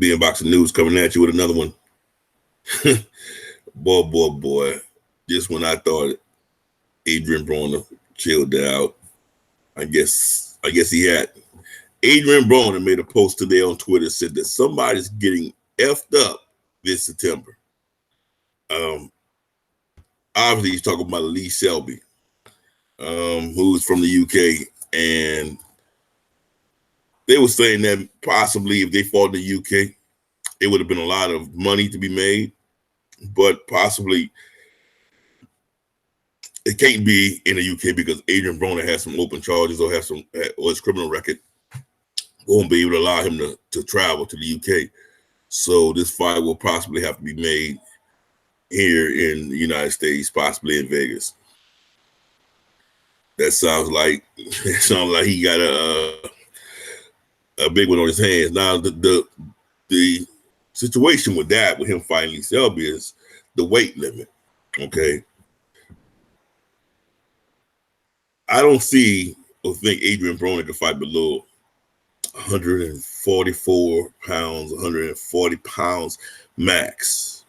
BNboxingnews coming at you with another one. Boy. Just when I thought Adrien Broner chilled out, I guess he had. Adrien Broner made a post today on Twitter, said that somebody's getting effed up this September. Obviously he's talking about Lee Selby, who's from the UK, and they were saying that possibly if they fought in the UK, it would have been a lot of money to be made, but possibly it can't be in the UK because Adrien Broner has some open charges or his criminal record won't be able to allow him to travel to the UK. So this fight will possibly have to be made here in the United States, possibly in Vegas. That sounds like he got a big one on his hands. Now the situation with him fighting Lee Selby is the weight limit. Okay. I don't see or think Adrien Broner can fight below 144 pounds, 140 pounds max.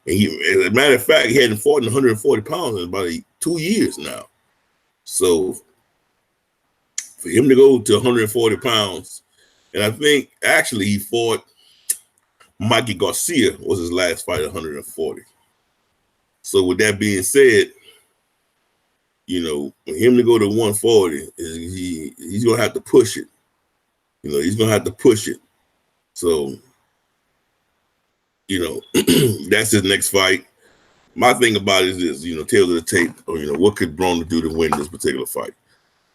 And as a matter of fact, he hadn't fought in 140 pounds in about 2 years now. So for him to go to 140 pounds, and I think actually he fought Mikey Garcia was his last fight at 140. So with that being said, for him to go to 140, he's going to have to push it. He's going to have to push it. So, that's his next fight. My thing about it is this, tail of the tape, or, what could Broner do to win this particular fight?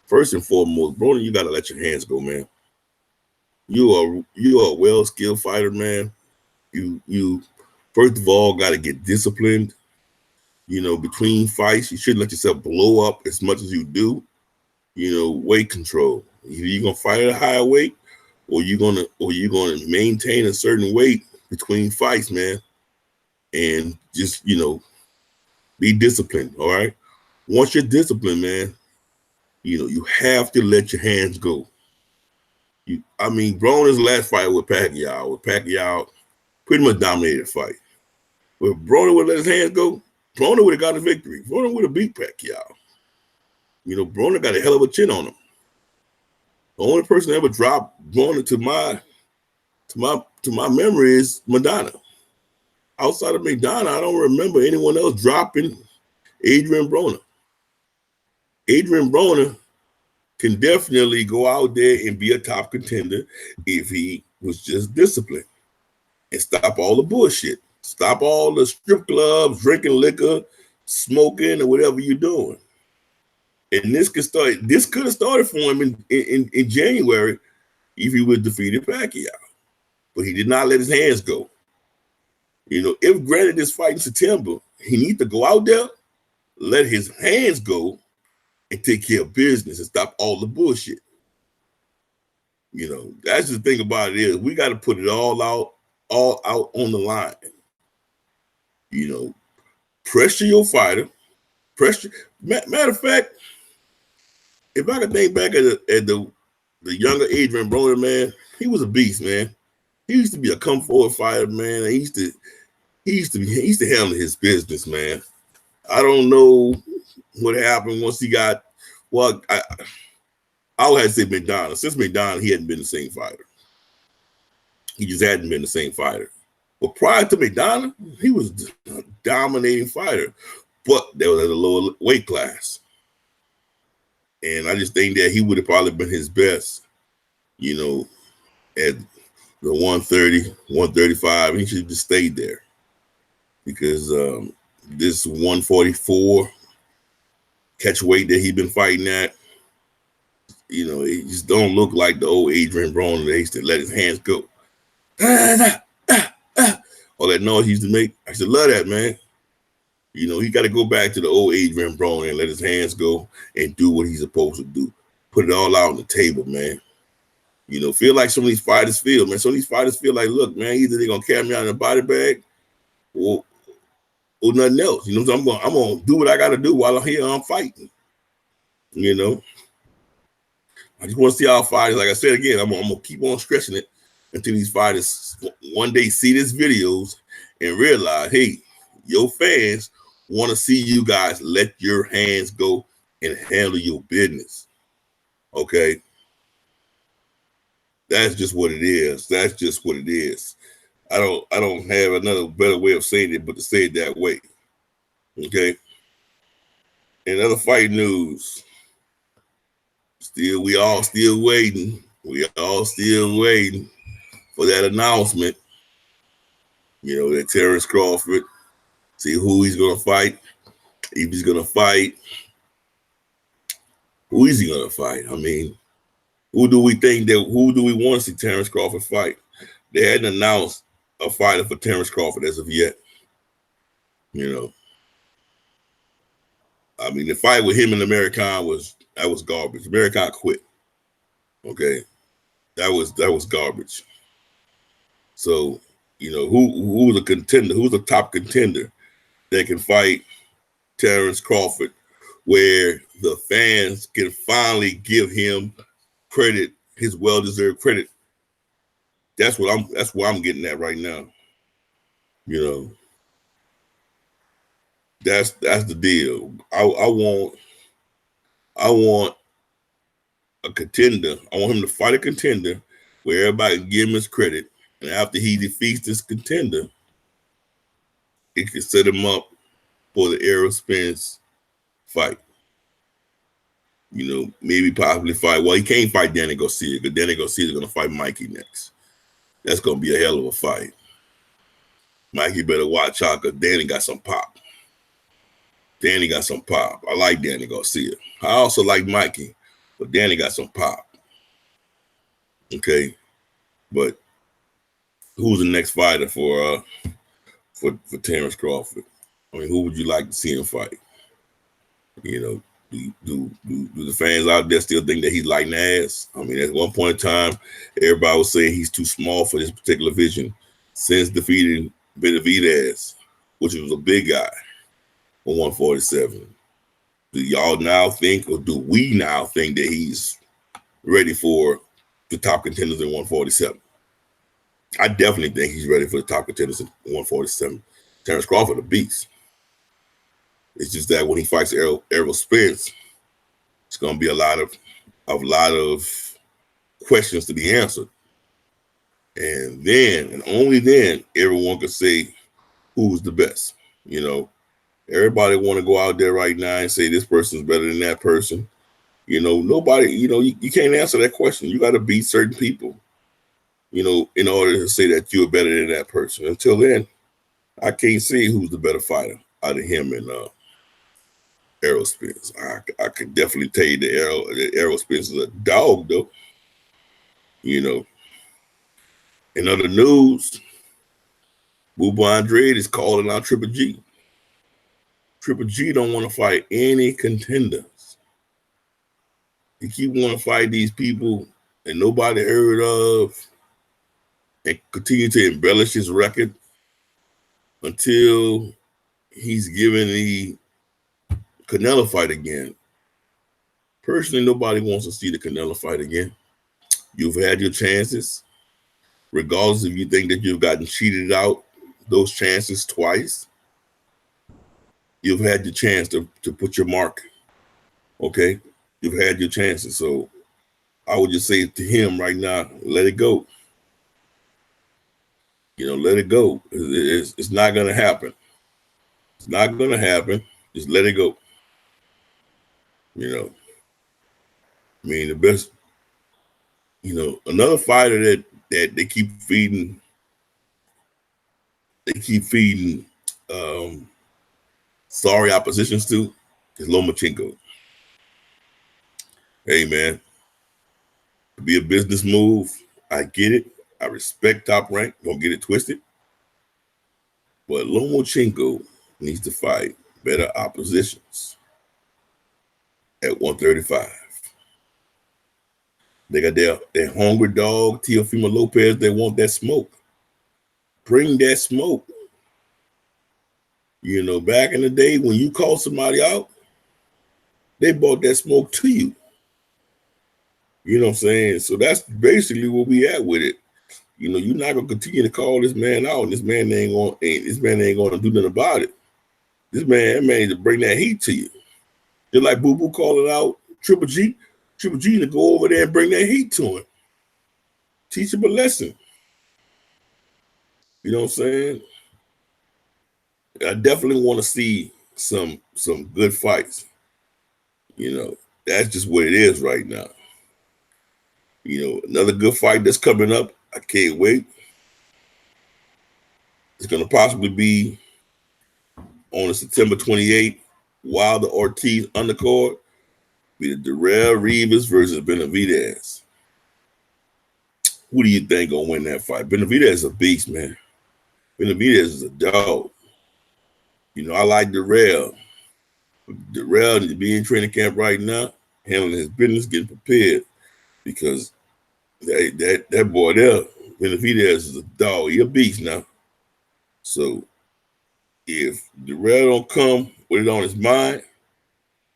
First and foremost, Broner, you got to let your hands go, man. You are a well-skilled fighter, man. You first of all got to get disciplined. Between fights, you shouldn't let yourself blow up as much as you do. Weight control. Either you're gonna fight at a higher weight, or you're gonna maintain a certain weight between fights, man. And just be disciplined. All right. Once you're disciplined, man, you have to let your hands go. Broner's last fight with Pacquiao pretty much dominated the fight. But if Broner would let his hands go, Broner would have got a victory. Broner would have beat Pacquiao. Broner got a hell of a chin on him. The only person that ever dropped Broner to my memory is Madonna. Outside of Madonna, I don't remember anyone else dropping Adrien Broner. Adrien Broner can definitely go out there and be a top contender if he was just disciplined and stop all the bullshit. Stop all the strip clubs, drinking liquor, smoking, or whatever you're doing. And this could have started for him in January if he was defeated Pacquiao. But he did not let his hands go. If granted this fight in September, he needs to go out there, let his hands go, and take care of business and stop all the bullshit. That's the thing about it is we got to put it all out on the line. Pressure your fighter. Matter of fact, if I could think back at the younger Adrien Broner, man, he was a beast, man. He used to be a come forward fighter, man. He used to handle his business, man. I don't know what happened once he got. Well, I would have to say McDonald. Since McDonald, he hadn't been the same fighter. He just hadn't been the same fighter. But prior to McDonald, he was a dominating fighter, but that was at a lower weight class. And I just think that he would have probably been his best, at the 130, 135. He should have just stayed there because this 144 catch weight that he's been fighting at, it just don't look like the old Adrien Broner that used to let his hands go. All that noise he used to make, I used to love that, man. He got to go back to the old Adrien Broner and let his hands go and do what he's supposed to do. Put it all out on the table, man. Feel like some of these fighters feel, man. Some of these fighters feel like, look, man, either they're gonna carry me out in a body bag or nothing else. So I'm gonna do what I gotta do while I'm here. I'm fighting. I just want to see our fighters. Like I said again, I'm gonna keep on stressing it. until these fighters one day see these videos and realize, hey, your fans want to see you guys let your hands go and handle your business. Okay? That's just what it is. That's just what it is. I don't have another better way of saying it but to say it that way. Okay? In other fight news, we all still waiting. We all still waiting for that announcement. You know, that Terrence Crawford, see who he's gonna fight. If he's gonna fight, who is he gonna fight? I mean, who do we want to see Terrence Crawford fight? They hadn't announced a fighter for Terrence Crawford as of yet. You know, I mean, the fight with him and American was garbage. American quit. Okay, that was garbage. So, you know, who's a contender? Who's the top contender that can fight Terrence Crawford, where the fans can finally give him credit, his well-deserved credit? That's where I'm getting at right now. You know, that's the deal. I want a contender. I want him to fight a contender where everybody can give him his credit, and after he defeats this contender, it can set him up for the Errol Spence fight. You know, maybe possibly fight. Well, he can't fight Danny Garcia because Danny Garcia is going to fight Mikey next. That's going to be a hell of a fight. Mikey better watch out because Danny got some pop. Danny got some pop. I like Danny Garcia. I also like Mikey, but Danny got some pop. Okay, but who's the next fighter for Terrence Crawford? I mean, who would you like to see him fight? You know, do the fans out there still think that he's lighting ass? I mean, at one point in time, everybody was saying he's too small for this particular division since defeating Benavidez, which was a big guy on 147. Do y'all now think, or do we now think that he's ready for the top contenders in 147? I definitely think he's ready for the top contenders in 147. Terrence Crawford, a beast. It's just that when he fights Errol Spence, it's going to be a lot of questions to be answered. And then, and only then, everyone can say who's the best. You know, everybody want to go out there right now and say this person's better than that person. You know, nobody, you know, you can't answer that question. You got to beat certain people, you know, in order to say that you're better than that person. Until then, I can't see who's the better fighter out of him and Errol Spence. I can definitely tell you that Errol Spence is a dog, though. You know, in other news, Bubba Andrade is calling out Triple G. Triple G don't want to fight any contenders. He keep wanting to fight these people that nobody heard of and continue to embellish his record until he's given the Canelo fight again. Personally, nobody wants to see the Canelo fight again. You've had your chances, regardless if you think that you've gotten cheated out those chances twice. You've had your chance to put your mark. Okay? You've had your chances. So I would just say to him right now, let it go. You know, let it go. It's not going to happen. It's not going to happen. Just let it go. You know, I mean, the best, you know, another fighter that they keep feeding sorry oppositions to is Lomachenko. Hey, man, to be a business move, I get it. I respect Top Rank. Don't get it twisted. But Lomachenko needs to fight better oppositions at 135. They got their hungry dog, Teofimo Lopez. They want that smoke. Bring that smoke. You know, back in the day when you called somebody out, they brought that smoke to you. You know what I'm saying? So that's basically where we at with it. you're not gonna continue to call this man out, and this man ain't gonna do nothing about it. That man needs to bring that heat to you. Just like Boo Boo calling out Triple G to go over there and bring that heat to him. Teach him a lesson. You know what I'm saying? I definitely want to see some good fights. That's just what it is right now. Another good fight that's coming up. I can't wait. It's going to possibly be on September 28th. Wilder Ortiz undercard. Be the Darrell Rivas versus Benavidez. Who do you think gonna win that fight? Benavidez is a beast, man. Benavidez is a dog. I like Darrell. Darrell needs to be in training camp right now, handling his business, getting prepared, because that boy there, Benavidez, is a dog. He a beast now. So if Darrell don't come with it on his mind,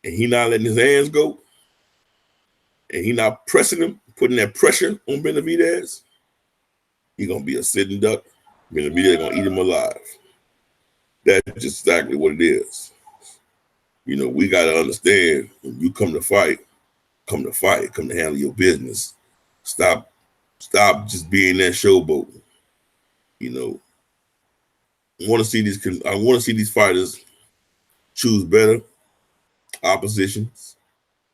and he not letting his hands go, and he not pressing him, putting that pressure on Benavidez, he gonna be a sitting duck. Benavidez gonna eat him alive. That's just exactly what it is. We gotta understand, when you come to fight, come to handle your business. Stop just being that showboat. I want to see these fighters choose better oppositions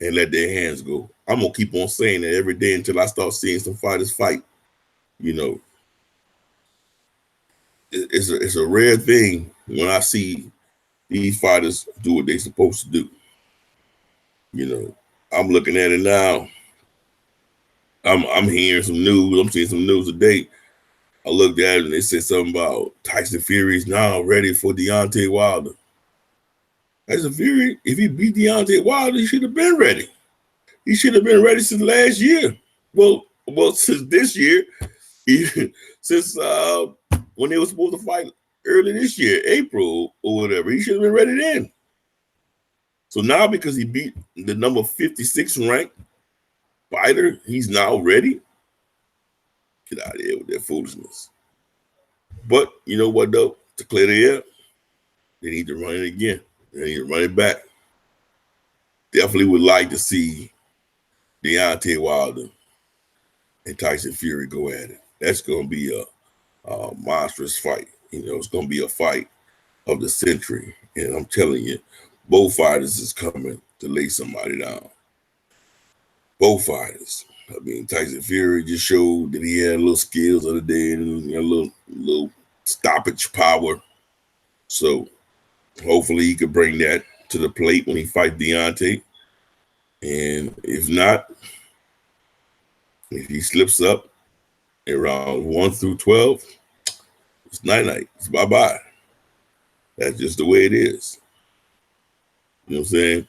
and let their hands go. I'm gonna keep on saying that every day until I start seeing some fighters fight. It's a rare thing when I see these fighters do what they're supposed to do. I'm looking at it now. I'm hearing some news. I'm seeing some news today. I looked at it and they said something about Tyson Fury's now ready for Deontay Wilder. Tyson Fury, if he beat Deontay Wilder, he should have been ready. He should have been ready since last year. Well, since this year, since when they were supposed to fight early this year, April or whatever, he should have been ready then. So now, because he beat the number 56 ranked fighter, he's now ready. Get out of here with that foolishness. But you know what, though? To clear the air, they need to run it again. They need to run it back. Definitely would like to see Deontay Wilder and Tyson Fury go at it. That's going to be a monstrous fight. It's going to be a fight of the century. And I'm telling you, both fighters is coming to lay somebody down. Both fighters. Tyson Fury just showed that he had a little skills of the day and a little stoppage power. So hopefully he could bring that to the plate when he fights Deontay. And if not, if he slips up in rounds 1 through 12, it's night-night. It's bye-bye. That's just the way it is. You know what I'm saying?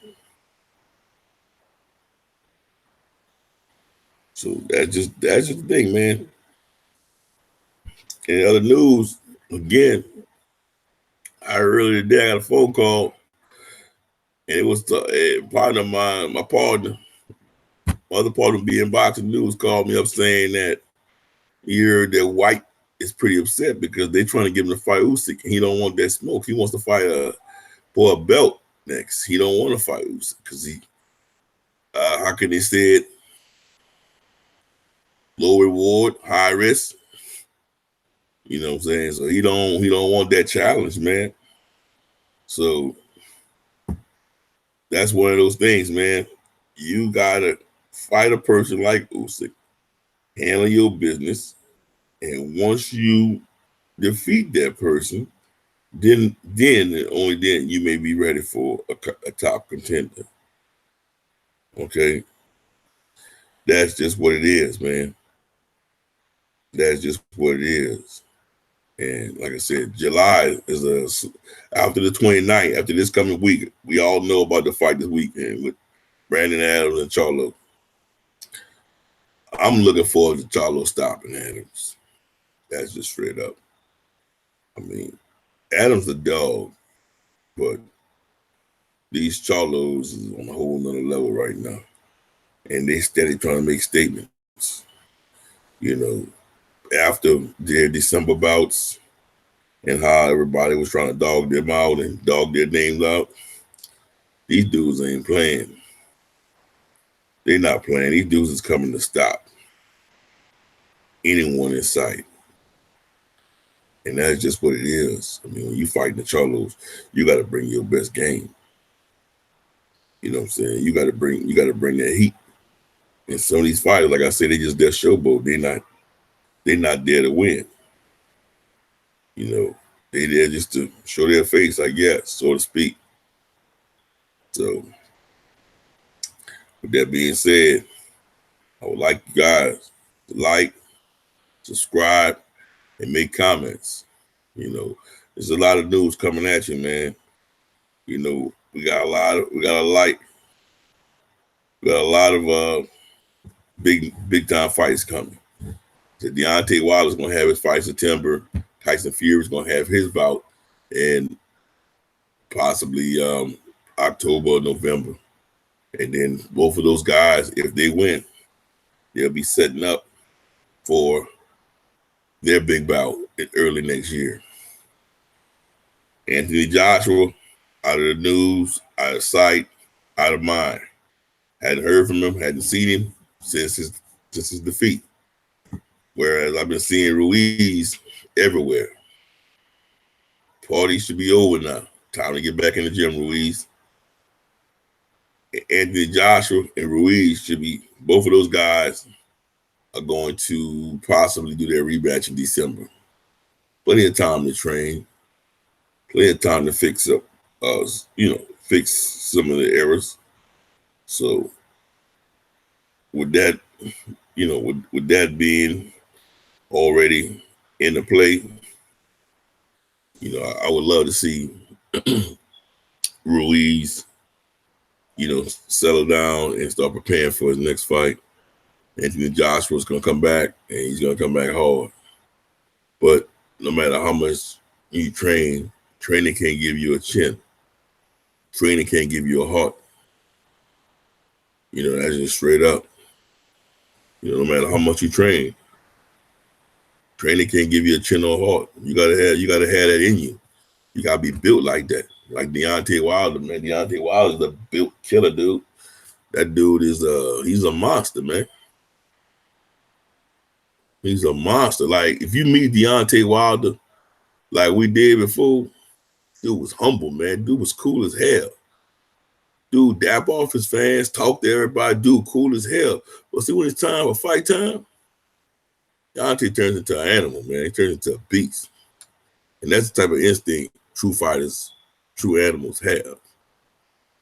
So that's just the thing, man. In other news, again, I earlier today I got a phone call, and it was a partner of mine, my other partner of BNboxingnews called me up saying that that White is pretty upset because they're trying to give him to fight Usyk, and he don't want that smoke. He wants to fight for a belt next. He don't want to fight Usyk because how can they say it? Low reward, high risk. You know what I'm saying? So he don't want that challenge, man. So that's one of those things, man. You gotta fight a person like Usyk, handle your business, and once you defeat that person, then and only then you may be ready for a top contender. Okay, that's just what it is, man. That's just what it is. And like I said, July is after the 29th, after this coming week. We all know about the fight this weekend with Brandon Adams and Charlo. I'm looking forward to Charlo stopping Adams. That's just straight up. Adams a dog, but these Charlos is on a whole nother level right now. And they steady trying to make statements. after their December bouts and how everybody was trying to dog them out and dog their names out, these dudes ain't playing. They're not playing. These dudes is coming to stop anyone in sight. And that's just what it is. I mean, when you fighting the Cholos, you got to bring your best game. You know what I'm saying? You got to bring that heat. And some of these fighters, like I said, they just their showboat. They're not there to win. You know, they there just to show their face, I guess, so to speak. So, with that being said, I would like you guys to like, subscribe, and make comments. You know, there's a lot of news coming at you, man. You know, we got a lot of big time fights coming. So Deontay Wilder's gonna have his fight September. Tyson Fury's gonna have his bout in possibly October or November. And then both of those guys, if they win, they'll be setting up for their big bout in early next year. Anthony Joshua, out of the news, out of sight, out of mind. Hadn't heard from him, hadn't seen him since his defeat. Whereas I've been seeing Ruiz everywhere. Party should be over now. Time to get back in the gym, Ruiz. Anthony Joshua and Ruiz should be, both of those guys are going to possibly do their rematch in December. Plenty of time to train. Plenty of time to fix up, fix some of the errors. So with that, with that being already in the play, I would love to see Ruiz, settle down and start preparing for his next fight. Anthony Joshua's going to come back, and he's going to come back hard. But no matter how much you train, training can't give you a chin. Training can't give you a heart. That's just straight up. No matter how much you train, training can't give you a chin or a heart. You gotta have that in you. You gotta be built like that. Like Deontay Wilder, man. Deontay Wilder's a built killer, dude. That dude is he's a monster, man. He's a monster. Like, if you meet Deontay Wilder like we did before, dude was humble, man. Dude was cool as hell. Dude dap off his fans, talk to everybody, dude cool as hell. But see, when it's time for fight time, Deontay turns into an animal, man. He turns into a beast. And that's the type of instinct true fighters, true animals have.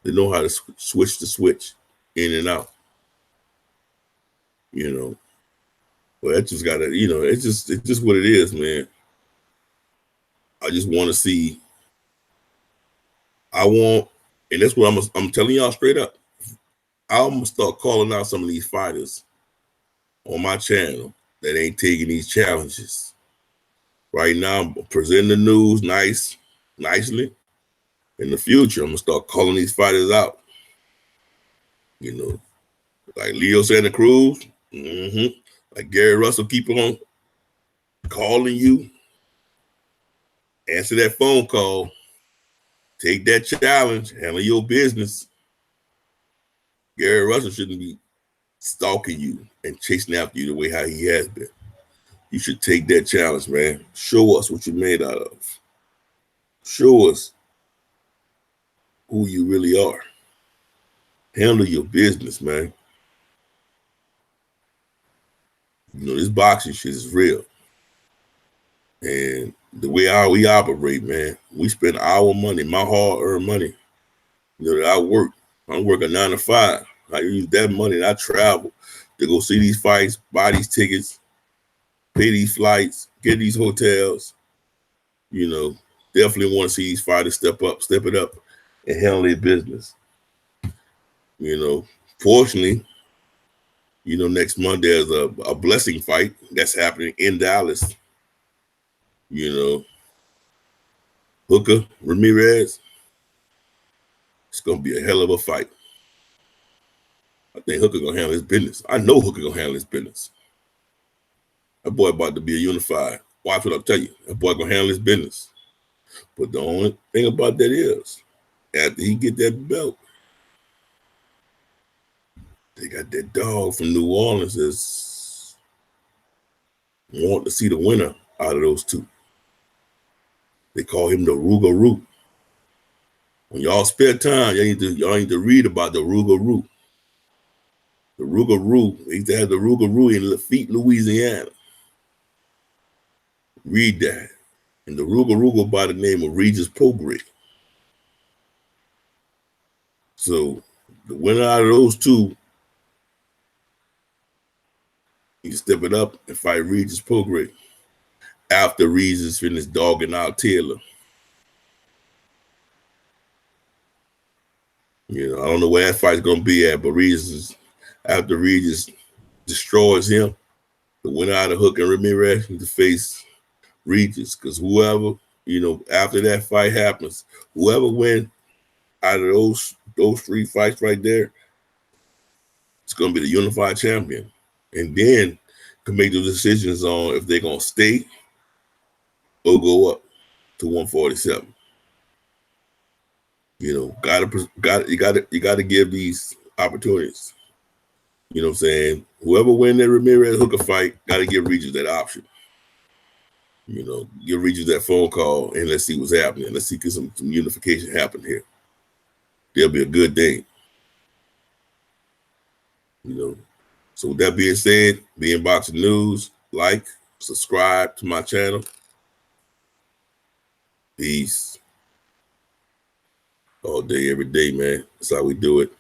They know how to switch the switch in and out. Well, that just gotta, it's just what it is, man. I just want to see. And that's what I'm telling y'all straight up. I'm gonna start calling out some of these fighters on my channel that ain't taking these challenges. Right now, I'm presenting the news nicely. In the future, I'm gonna start calling these fighters out. Like Leo Santa Cruz, like Gary Russell, keep on calling you. Answer that phone call. Take that challenge. Handle your business. Gary Russell shouldn't be stalking you and chasing after you the way how he has been. You should take that challenge, man. Show us what you're made out of. Show us who you really are. Handle your business, man. This boxing shit is real. And the way we operate, man, we spend our money, my hard-earned money, that I work. I'm working 9 to 5. I use that money and I travel to go see these fights, buy these tickets, pay these flights, get these hotels. Definitely want to see these fighters step it up, and handle their business. Fortunately, next month there's a blessing fight that's happening in Dallas. Hooker Ramirez. It's gonna be a hell of a fight. I think Hooker gonna handle his business. I know Hooker gonna handle his business. That boy about to be a unified. Watch what I tell you. That boy gonna handle his business. But the only thing about that is, after he get that belt, they got that dog from New Orleans that's want to see the winner out of those two. They call him the Rougarou. When y'all spare time, y'all need to read about the Rougarou. The Rougarou, they used to have the Rougarou in Lafitte, Louisiana. Read that. And the Rougarou go by the name of Regis Prograis. So the winner out of those two, you step it up and fight Regis Prograis after Regis finished dogging out Taylor. You know, I don't know where that fight's gonna be at, but after Regis destroys him, the winner out of Hook and Ramirez to face Regis, because whoever, you know, after that fight happens, whoever wins out of those three fights right there, it's gonna be the unified champion, and then can make the decisions on if they're gonna stay or go up to 147. You know, you gotta give these opportunities. You know what I'm saying? Whoever win that Ramirez Hooker fight, gotta give Regis that option. You know, give Regis that phone call and let's see what's happening. Let's see if some unification happen here. There'll be a good thing. You know. So with that being said, BNboxing News, like, subscribe to my channel. Peace. All day, every day, man. That's how we do it.